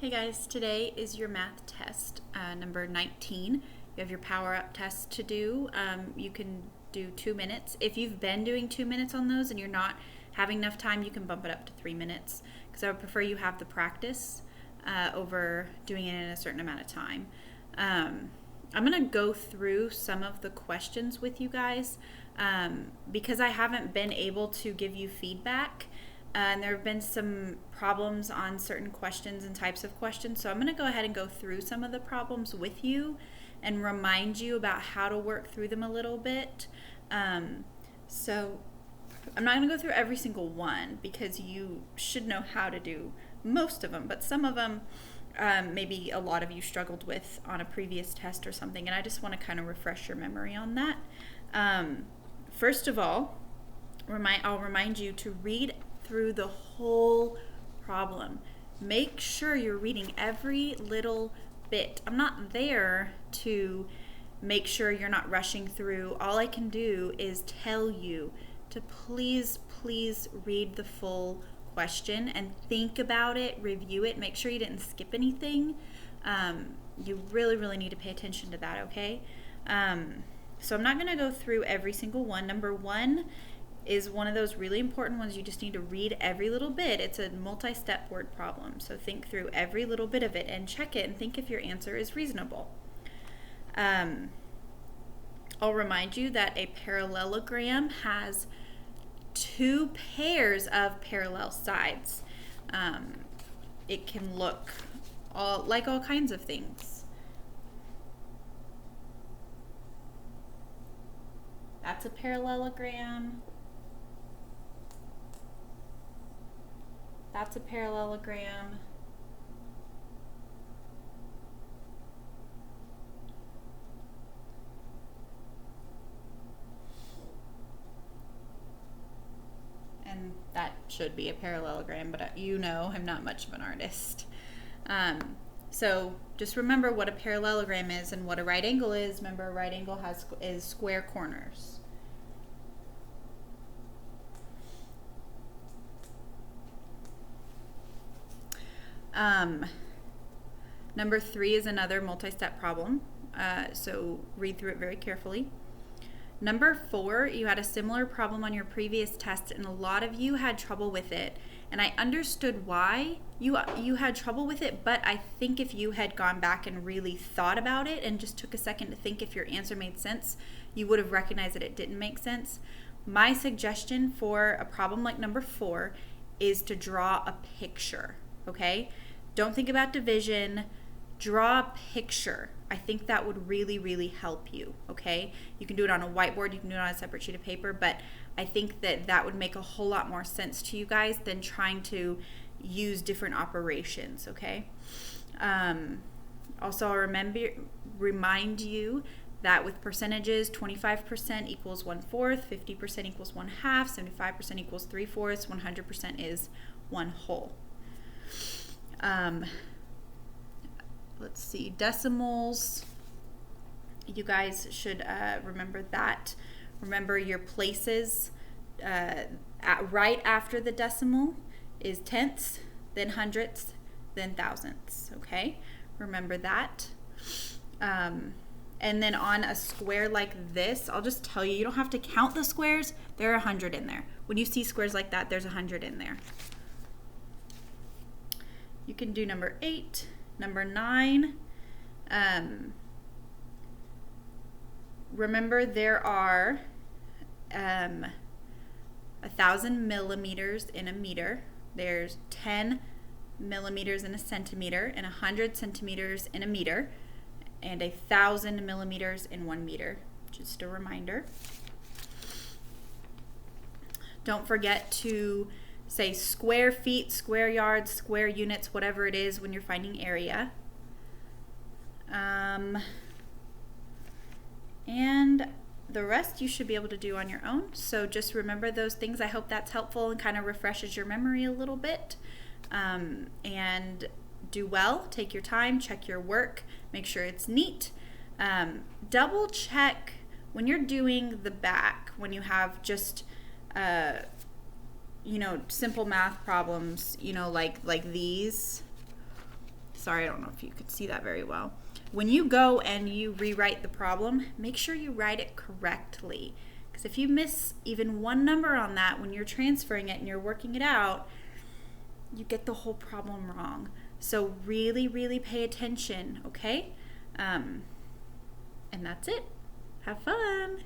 Hey guys, today is your math test, number 19. You have your power up test to do. You can do 2 minutes. If you've been doing 2 minutes on those and you're not having enough time, you can bump it up to 3 minutes because I would prefer you have the practice over doing it in a certain amount of time. I'm going to go through some of the questions with you guys because I haven't been able to give you feedback. And there have been some problems on certain questions and types of questions. So I'm going to go ahead and go through some of the problems with you and remind you about how to work through them a little bit. So I'm not going to go through every single one because you should know how to do most of them. But some of them, maybe a lot of you struggled with on a previous test or something. And I just want to kind of refresh your memory on that. First of all, I'll remind you to read through the whole problem. Make sure you're reading every little bit. I'm not there to make sure you're not rushing through. All I can do is tell you to please read the full question and think about it, review it, make sure you didn't skip anything. You really need to pay attention to that, okay? So I'm not going to go through every single one. Number one is one of those really important ones. You just need to read every little bit. It's a multi-step word problem. So think through every little bit of it and check it and think if your answer is reasonable. I'll remind you that a parallelogram has two pairs of parallel sides. It can look like all kinds of things. That's a parallelogram. That's a parallelogram. And that should be a parallelogram, but I'm not much of an artist. So just remember what a parallelogram is and what a right angle is. Remember, a right angle is square corners. Number 3 is another multi-step problem, so read through it very carefully. Number 4, you had a similar problem on your previous test, and a lot of you had trouble with it. And I understood why you had trouble with it, but I think if you had gone back and really thought about it and just took a second to think if your answer made sense, you would have recognized that it didn't make sense. My suggestion for a problem like number 4 is to draw a picture, okay? Don't think about division. Draw a picture. I think that would really help you, okay? You can do it on a whiteboard, you can do it on a separate sheet of paper, but I think that would make a whole lot more sense to you guys than trying to use different operations, okay? Also, I'll remind you that with percentages, 25% equals 1/4, 50% equals 1/2, 75% equals 3/4, 100% is 1 whole. Let's see, decimals. You guys should remember that. Remember your places. Right after the decimal is tenths, then hundredths, then thousandths. Okay, remember that. And then on a square like this, I'll just tell you, you don't have to count the squares. There are 100 in there. When you see squares like that, there's 100 in there. You can do number 8, number 9. Remember, there are 1,000 millimeters in a meter. There's 10 millimeters in a centimeter, and 100 centimeters in a meter, and 1,000 millimeters in 1 meter. Just a reminder. Don't forget to say square feet, square yards, square units, whatever it is when you're finding area. And the rest you should be able to do on your own. So just remember those things. I hope that's helpful and kind of refreshes your memory a little bit. And do well. Take your time. Check your work. Make sure it's neat. Double check when you're doing the back, when you have just simple math problems, like these. sorry, I don't know if you could see that very well. When you go and you rewrite the problem, make sure you write it correctly. Because if you miss even one number on that when you're transferring it and you're working it out, you get the whole problem wrong. So really, really pay attention, okay? And that's it. Have fun.